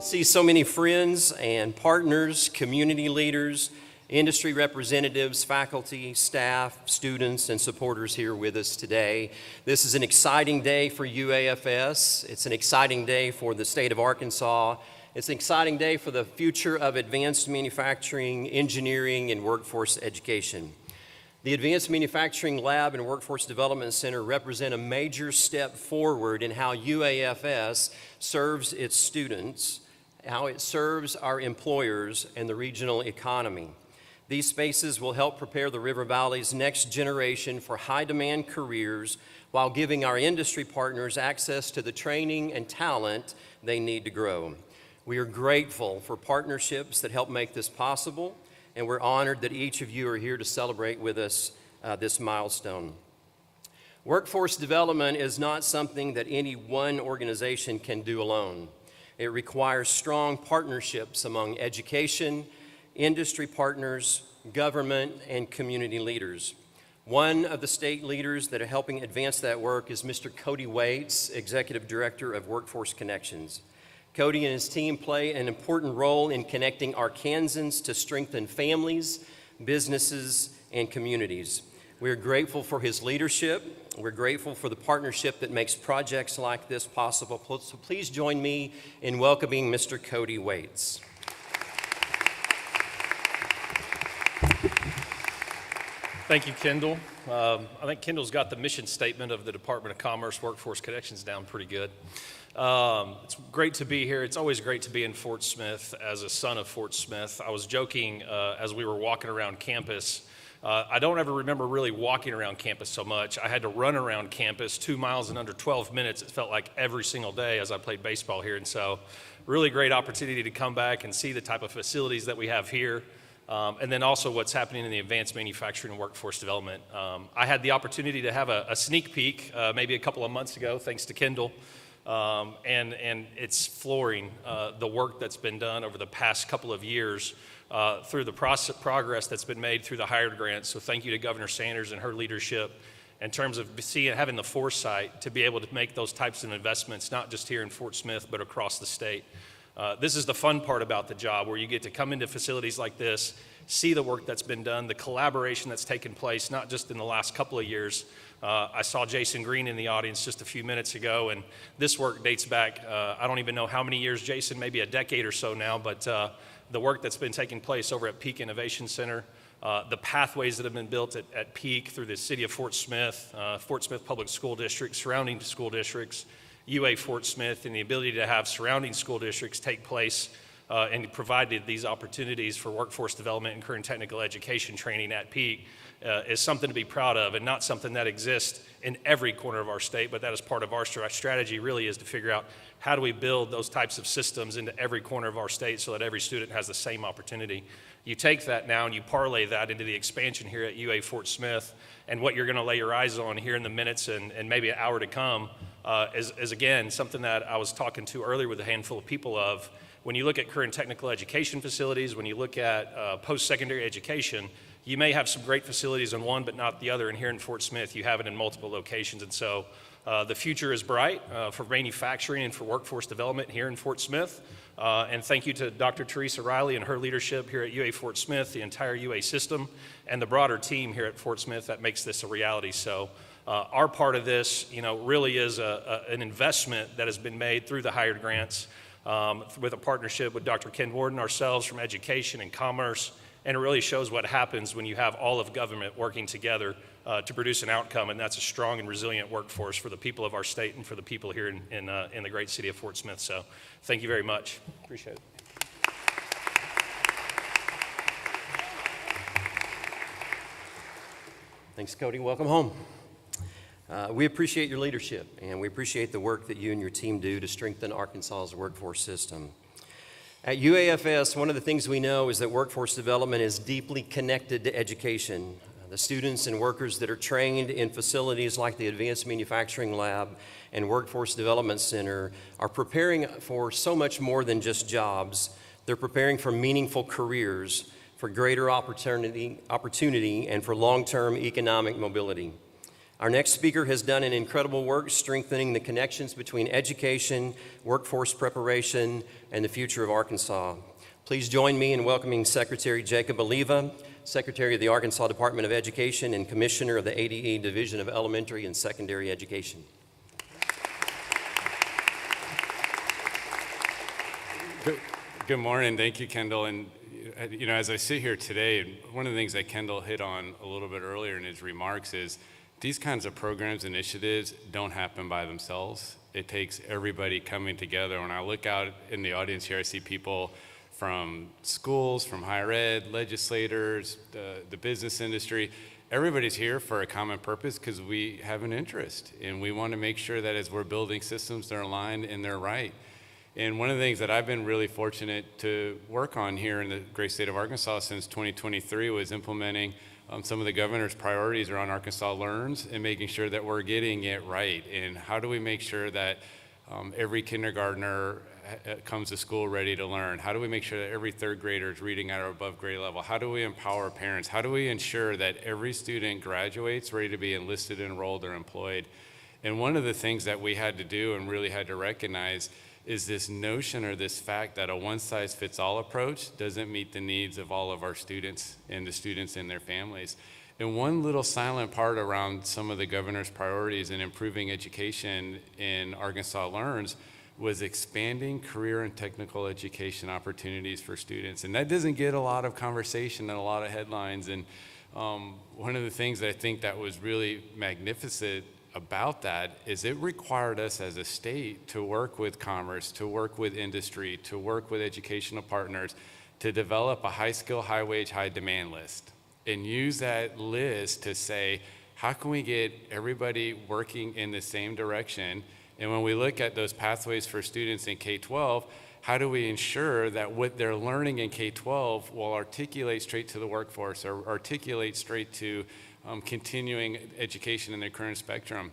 See so many friends and partners, community leaders, industry representatives, faculty, staff, students, and supporters here with us today. This is an exciting day for UAFS. It's an exciting day for the state of Arkansas. It's an exciting day for the future of advanced manufacturing, engineering, and workforce education. The Advanced Manufacturing Lab and Workforce Development Center represent a major step forward in how UAFS serves its students, how it serves our employers and the regional economy. These spaces will help prepare the River Valley's next generation for high-demand careers while giving our industry partners access to the training and talent they need to grow. We are grateful for partnerships that help make this possible, and we're honored that each of you are here to celebrate with us this milestone. Workforce development is not something that any one organization can do alone. It requires strong partnerships among education, industry partners, government, and community leaders. One of the state leaders that are helping advance that work is Mr. Cody Waits, Executive Director of Workforce Connections. Cody and his team play an important role in connecting Arkansans to strengthen families, businesses, and communities. We're grateful for his leadership. We're grateful for the partnership that makes projects like this possible. So please join me in welcoming Mr. Cody Waits. Thank you, Kendall. I think Kendall's got the mission statement of the Department of Commerce Workforce Connections down pretty good. It's great to be here. It's always great to be in Fort Smith as a son of Fort Smith. I was joking as we were walking around campus. I don't ever remember really walking around campus so much. I had to run around campus 2 miles in under 12 minutes. It felt like every single day as I played baseball here. And so really great opportunity to come back and see the type of facilities that we have here. And then also what's happening in the advanced manufacturing and workforce development. I had the opportunity to have a sneak peek maybe a couple of months ago, thanks to Kendall. And it's flooring the work that's been done over the past couple of years through the progress that's been made through the hired grants. So thank you to Governor Sanders and her leadership in terms of having the foresight to be able to make those types of investments, not just here in Fort Smith, but across the state. This is the fun part about the job, where you get to come into facilities like this, see the work that's been done, the collaboration that's taken place, not just in the last couple of years. I saw Jason Green in the audience just a few minutes ago, and this work dates back, I don't even know how many years, Jason, maybe a decade or so now, but the work that's been taking place over at Peak Innovation Center, the pathways that have been built at Peak through the city of Fort Smith Public School District, surrounding school districts, UA Fort Smith, and the ability to have surrounding school districts take place and provided these opportunities for workforce development and current technical education training at Peak is something to be proud of, and not something that exists in every corner of our state, but that is part of our strategy really, is to figure out how do we build those types of systems into every corner of our state so that every student has the same opportunity. You take that now and you parlay that into the expansion here at UA Fort Smith, and what you're going to lay your eyes on here in the minutes and maybe an hour to come is again something that I was talking to earlier with a handful of people of. When you look at current technical education facilities, when you look at post-secondary education, you may have some great facilities in one but not the other, and here in Fort Smith you have it in multiple locations. And so the future is bright for manufacturing and for workforce development here in Fort Smith. And thank you to Dr. Teresa Riley and her leadership here at UA Fort Smith, the entire UA system, and the broader team here at Fort Smith that makes this a reality. So our part of this, really is an investment that has been made through the hired grants with a partnership with Dr. Ken Warden, ourselves from education and commerce. And it really shows what happens when you have all of government working together to produce an outcome, and that's a strong and resilient workforce for the people of our state and for the people here in the great city of Fort Smith. So thank you very much. Appreciate it. Thanks, Cody. Welcome home. We appreciate your leadership, and we appreciate the work that you and your team do to strengthen Arkansas's workforce system. At UAFS, one of the things we know is that workforce development is deeply connected to education. The students and workers that are trained in facilities like the Advanced Manufacturing Lab and Workforce Development Center are preparing for so much more than just jobs. They're preparing for meaningful careers, for greater opportunity, and for long-term economic mobility. Our next speaker has done an incredible work strengthening the connections between education, workforce preparation, and the future of Arkansas. Please join me in welcoming Secretary Jacob Oliva, Secretary of the Arkansas Department of Education and Commissioner of the ADE Division of Elementary and Secondary Education. Good morning. Thank you, Kendall. And as I sit here today, one of the things that Kendall hit on a little bit earlier in his remarks is these kinds of programs, initiatives don't happen by themselves. It takes everybody coming together. When I look out in the audience here, I see people from schools, from higher ed, legislators, the business industry. Everybody's here for a common purpose because we have an interest, and we want to make sure that as we're building systems, they're aligned and they're right. And one of the things that I've been really fortunate to work on here in the great state of Arkansas since 2023 was implementing some of the governor's priorities around Arkansas Learns and making sure that we're getting it right. And how do we make sure that every kindergartner comes to school ready to learn? How do we make sure that every third grader is reading at or above grade level? How do we empower parents? How do we ensure that every student graduates ready to be enlisted, enrolled, or employed? And one of the things that we had to do and really had to recognize is this notion or this fact that a one-size-fits-all approach doesn't meet the needs of all of our students and the students and their families. And one little silent part around some of the governor's priorities in improving education in Arkansas Learns was expanding career and technical education opportunities for students. And that doesn't get a lot of conversation and a lot of headlines. And one of the things that I think that was really magnificent about that is it required us as a state to work with commerce, to work with industry, to work with educational partners, to develop a high skill, high wage, high demand list, and use that list to say, how can we get everybody working in the same direction? And when we look at those pathways for students in K-12, how do we ensure that what they're learning in K-12 will articulate straight to the workforce or articulate straight to continuing education in their current spectrum?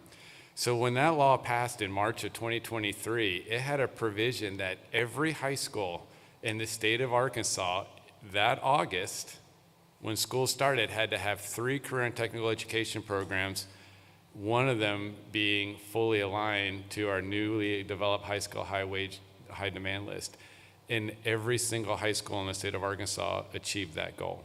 So when that law passed in March of 2023, it had a provision that every high school in the state of Arkansas that August, when school started, had to have 3 career and technical education programs, one of them being fully aligned to our newly developed high skill, high wage, high demand list. And every single high school in the state of Arkansas achieved that goal.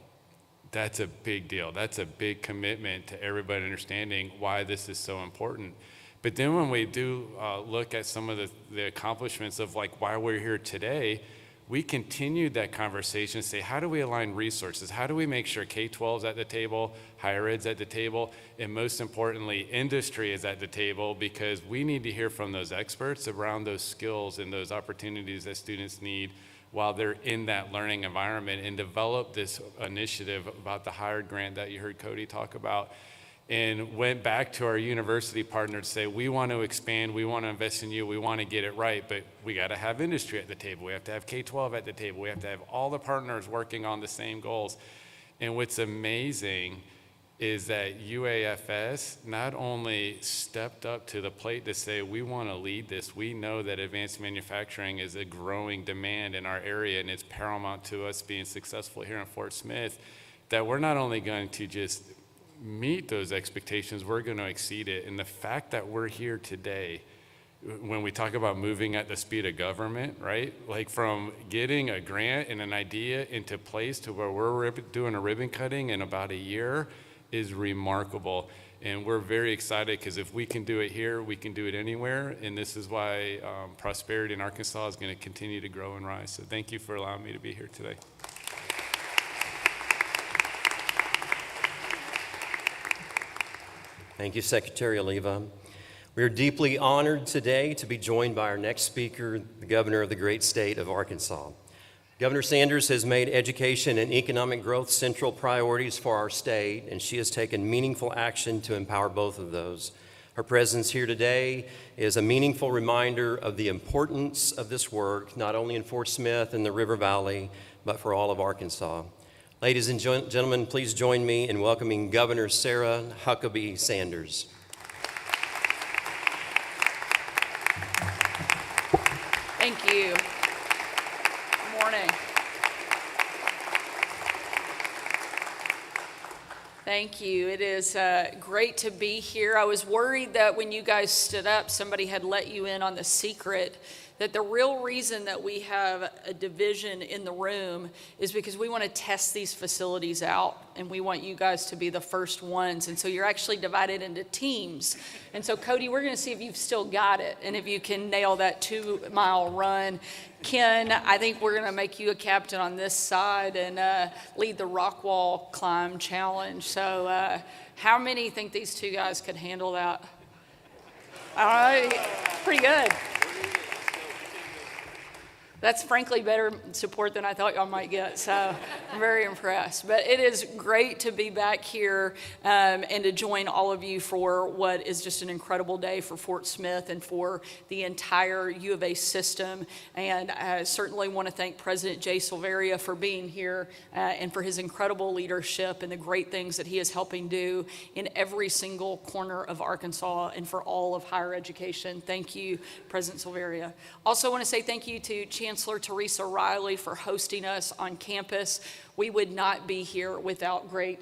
That's a big deal. That's a big commitment to everybody understanding why this is so important. But then when we do look at some of the accomplishments of like why we're here today, we continued that conversation and say, how do we align resources? How do we make sure K-12 is at the table, higher ed's at the table, and most importantly, industry is at the table, because we need to hear from those experts around those skills and those opportunities that students need while they're in that learning environment, and develop this initiative about the hired grant that you heard Cody talk about, and went back to our university partner to say, we want to expand, we want to invest in you, we want to get it right, but we got to have industry at the table. We have to have K-12 at the table. We have to have all the partners working on the same goals. And what's amazing is that UAFS not only stepped up to the plate to say, we want to lead this. We know that advanced manufacturing is a growing demand in our area, and it's paramount to us being successful here in Fort Smith, that we're not only going to just meet those expectations, we're going to exceed it. And the fact that we're here today, when we talk about moving at the speed of government, right? Like from getting a grant and an idea into place to where we're doing a ribbon cutting in about a year is remarkable. And we're very excited because if we can do it here, we can do it anywhere. And this is why prosperity in Arkansas is going to continue to grow and rise. So thank you for allowing me to be here today. Thank you, Secretary Oliva. We are deeply honored today to be joined by our next speaker, the governor of the great state of Arkansas. Governor Sanders has made education and economic growth central priorities for our state, and she has taken meaningful action to empower both of those. Her presence here today is a meaningful reminder of the importance of this work, not only in Fort Smith and the River Valley, but for all of Arkansas. Ladies and gentlemen, please join me in welcoming Governor Sarah Huckabee Sanders. Thank you. Good morning. Thank you. It is great to be here. I was worried that when you guys stood up, somebody had let you in on the secret that the real reason that we have a division in the room is because we want to test these facilities out, and we want you guys to be the first ones. And so you're actually divided into teams. And so, Cody, we're going to see if you've still got it and if you can nail that 2-mile run. Ken, I think we're going to make you a captain on this side and lead the rock wall climb challenge. So how many think these two guys could handle that? All right, pretty good. That's frankly better support than I thought y'all might get, so I'm very impressed. But it is great to be back here and to join all of you for what is just an incredible day for Fort Smith and for the entire U of A system. And I certainly want to thank President Jay Silveria for being here and for his incredible leadership and the great things that he is helping do in every single corner of Arkansas and for all of higher education. Thank you, President Silveria. Also want to say thank you to Chancellor Teresa Riley for hosting us on campus. We would not be here without great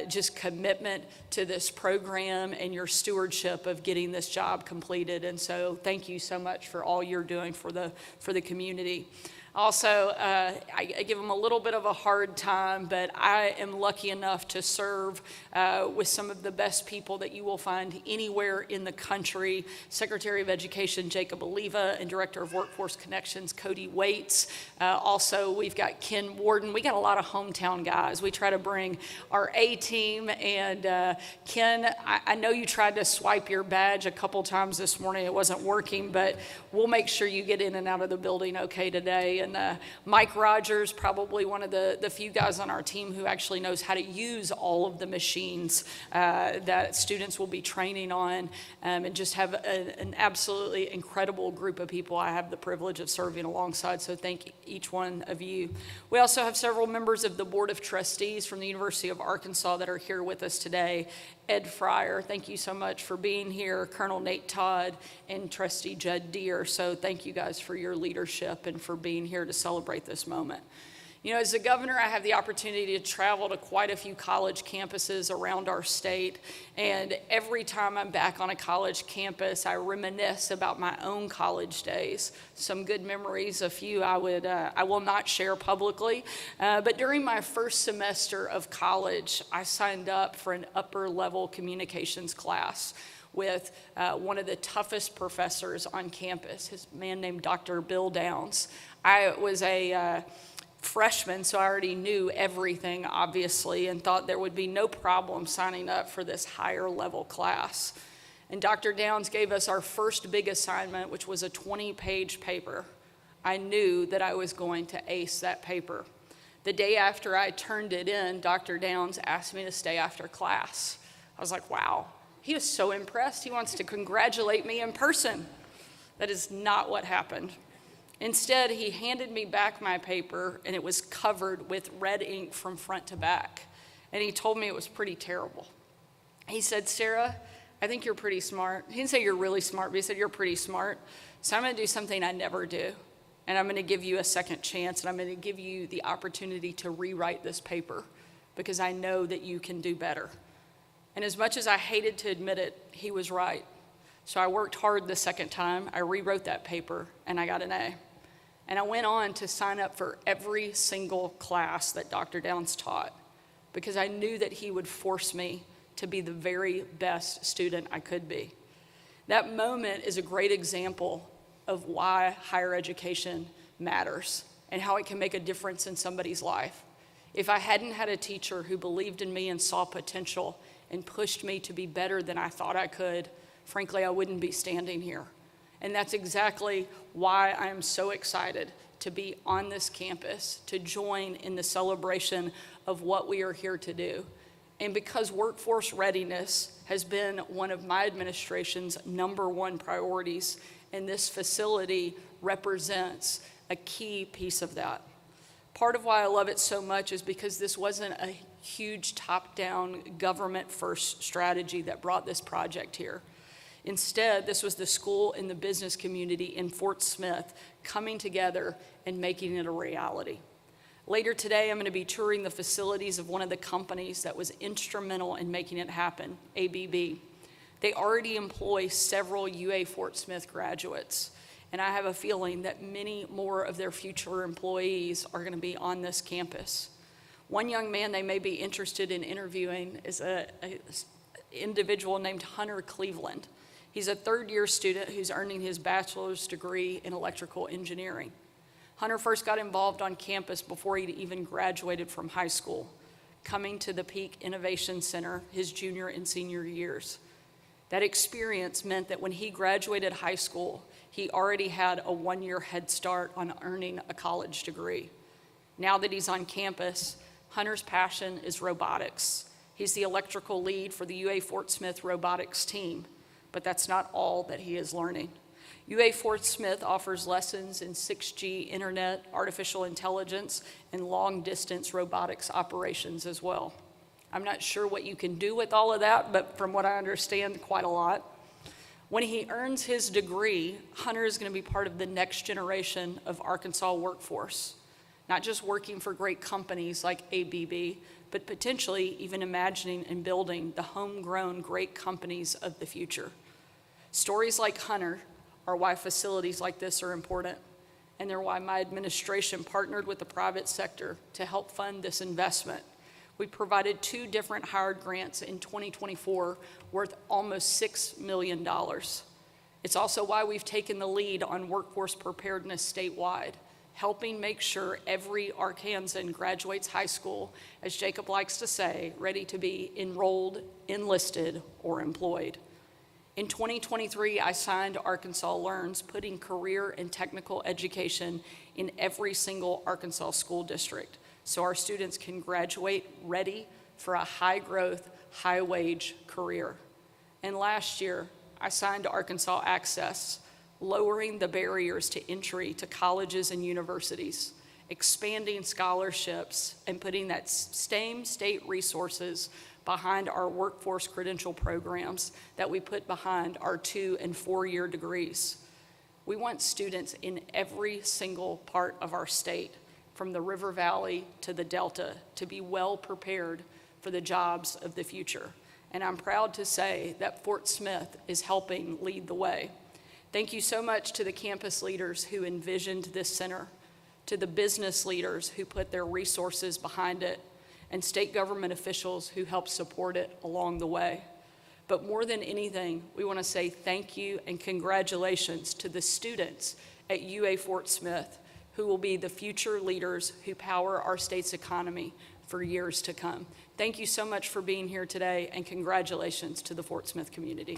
just commitment to this program and your stewardship of getting this job completed. And so thank you so much for all you're doing for the community. Also, I give them a little bit of a hard time, but I am lucky enough to serve with some of the best people that you will find anywhere in the country. Secretary of Education Jacob Oliva and Director of Workforce Connections Cody Waits. Also, we've got Ken Warden. We got a lot of hometown guys. We try to bring our A team. And Ken, I know you tried to swipe your badge a couple times this morning. It wasn't working, but we'll make sure you get in and out of the building okay today. And Mike Rogers, probably one of the few guys on our team who actually knows how to use all of the machines that students will be training on, and just have an absolutely incredible group of people I have the privilege of serving alongside, so thank each one of you. We also have several members of the Board of Trustees from the University of Arkansas that are here with us today. Ed Fryer, thank you so much for being here. Colonel Nate Todd and Trustee Judd Deere. So thank you guys for your leadership and for being here to celebrate this moment. You know, as the governor, I have the opportunity to travel to quite a few college campuses around our state. And every time I'm back on a college campus, I reminisce about my own college days. Some good memories, a few I will not share publicly. But during my first semester of college, I signed up for an upper level communications class with one of the toughest professors on campus, his man named Dr. Bill Downs. I was a freshman, so I already knew everything, obviously, and thought there would be no problem signing up for this higher level class. And Dr. Downs gave us our first big assignment, which was a 20-page paper. I knew that I was going to ace that paper. The day after I turned it in, Dr. Downs asked me to stay after class. I was like, wow, he was so impressed. He wants to congratulate me in person. That is not what happened. Instead, he handed me back my paper, and it was covered with red ink from front to back. And he told me it was pretty terrible. He said, Sarah, I think you're pretty smart. He didn't say you're really smart, but he said you're pretty smart. So I'm going to do something I never do. And I'm going to give you a second chance, and I'm going to give you the opportunity to rewrite this paper because I know that you can do better. And as much as I hated to admit it, he was right. So I worked hard the second time. I rewrote that paper, and I got an A. And I went on to sign up for every single class that Dr. Downs taught because I knew that he would force me to be the very best student I could be. That moment is a great example of why higher education matters and how it can make a difference in somebody's life. If I hadn't had a teacher who believed in me and saw potential and pushed me to be better than I thought I could, frankly, I wouldn't be standing here. And that's exactly why I am so excited to be on this campus, to join in the celebration of what we are here to do. And because workforce readiness has been one of my administration's #1 priorities, and this facility represents a key piece of that. Part of why I love it so much is because this wasn't a huge top-down government-first strategy that brought this project here. Instead, this was the school and the business community in Fort Smith coming together and making it a reality. Later today, I'm going to be touring the facilities of one of the companies that was instrumental in making it happen, ABB. They already employ several UA Fort Smith graduates, and I have a feeling that many more of their future employees are going to be on this campus. One young man they may be interested in interviewing is an individual named Hunter Cleveland. He's a third-year student who's earning his bachelor's degree in electrical engineering. Hunter first got involved on campus before he'd even graduated from high school, coming to the Peak Innovation Center his junior and senior years. That experience meant that when he graduated high school, he already had a one-year head start on earning a college degree. Now that he's on campus, Hunter's passion is robotics. He's the electrical lead for the UA Fort Smith robotics team, but that's not all that he is learning. UA Fort Smith offers lessons in 6G internet, artificial intelligence, and long-distance robotics operations as well. I'm not sure what you can do with all of that, but from what I understand, quite a lot. When he earns his degree, Hunter is going to be part of the next generation of Arkansas workforce, not just working for great companies like ABB, but potentially even imagining and building the homegrown great companies of the future. Stories like Hunter are why facilities like this are important, and they're why my administration partnered with the private sector to help fund this investment. We provided 2 different hired grants in 2024 worth almost $6 million. It's also why we've taken the lead on workforce preparedness statewide, helping make sure every Arkansan graduates high school, as Jacob likes to say, ready to be enrolled, enlisted, or employed. In 2023, I signed Arkansas Learns, putting career and technical education in every single Arkansas school district, so our students can graduate ready for a high-growth, high-wage career. And last year, I signed Arkansas Access, lowering the barriers to entry to colleges and universities, expanding scholarships, and putting that same state resources behind our workforce credential programs that we put behind our 2- and 4-year degrees. We want students in every single part of our state, from the River Valley to the Delta, to be well prepared for the jobs of the future. And I'm proud to say that Fort Smith is helping lead the way. Thank you so much to the campus leaders who envisioned this center, to the business leaders who put their resources behind it, and state government officials who helped support it along the way. But more than anything, we want to say thank you and congratulations to the students at UA Fort Smith, who will be the future leaders who power our state's economy for years to come. Thank you so much for being here today, and congratulations to the Fort Smith community.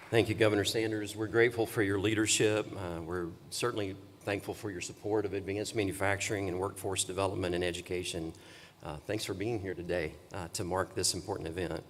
Thank you, Governor Sanders. We're grateful for your leadership. We're certainly thankful for your support of advanced manufacturing and workforce development and education. Thanks for being here today to mark this important event.